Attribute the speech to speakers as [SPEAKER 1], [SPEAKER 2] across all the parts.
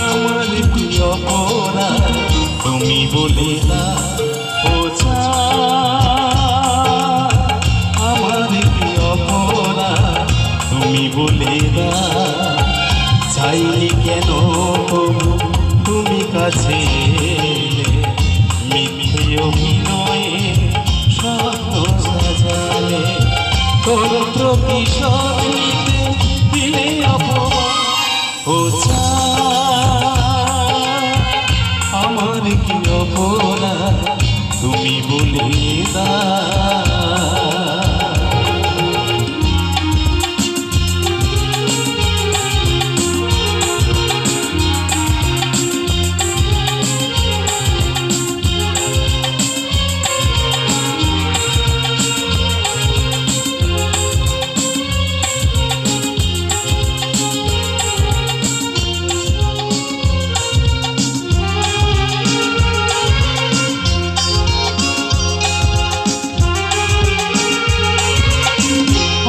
[SPEAKER 1] আমার প্রিয় অপরাধ তুমি বলে না, আমার প্রিয় অপরাধ তুমি বলে না। চাইনি কেন তুমি কাছে, মিথ্যে অভিনয়ে স্বপ্ন সাজালে, তোর প্রতিশোধ নিতে দিলে অপমান। আমার কি অপরাধ তুমি বলে না।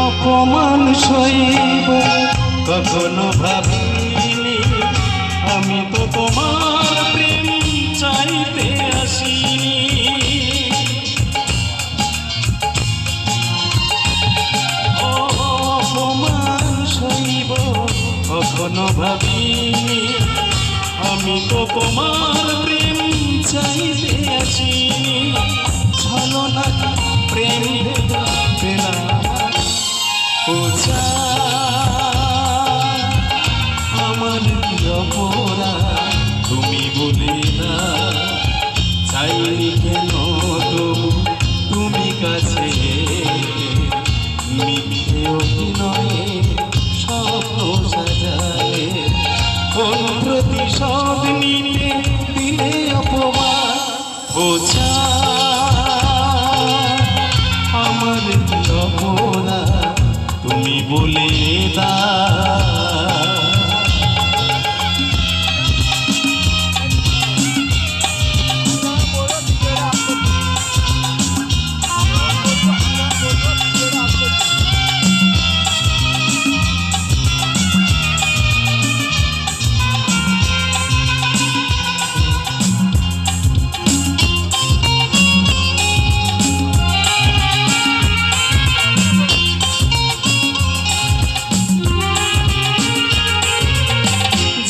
[SPEAKER 1] অপমান সইব কখনো ভাবিনি, আমি তো তোমার প্রেম চাইতে আসিনি। অপমান সইব কখনো ভাবিনি, আমি তো তোমার প্রেম চাইতে আসিনি। ছলনা প্রেম পেলাম, আমার অপরাধ তুমি বলে না। চাইনি কেন তবু তুমি কাছে, মিথ্যে অভিনয়ে স্বপ্ন সাজালে, কোন প্রতিশোধ নিতে দিলে অপমান। আমার অপরাধ তুমি বলে না।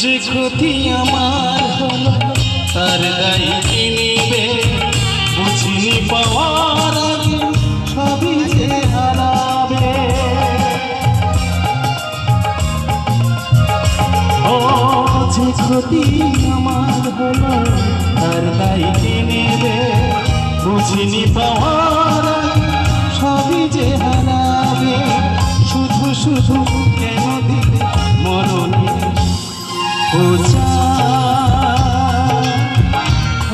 [SPEAKER 1] যে ক্ষতি আমার হলো তার দায়ী কে নিবে, বুঝিনি পাওয়ার আগে সবই যে হারাবে। যে ক্ষতি আমার হলো তার দায়ী কে নিবে, বুঝিনি পাওয়ার আগে সবই যে হারাবে। শুধু শুধু কেন দিলে মরণে,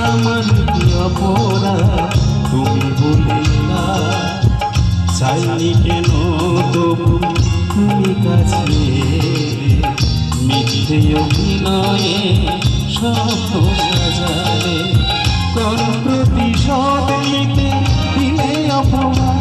[SPEAKER 1] আমার কি অপরাধ তুমি বলে না। চাইনি কেন তবু তুমি কাছে, মিথ্যে অভিনয়ে স্বপ্ন সাজালে, কোন প্রতিশোধ নিতে দিলে অপমান।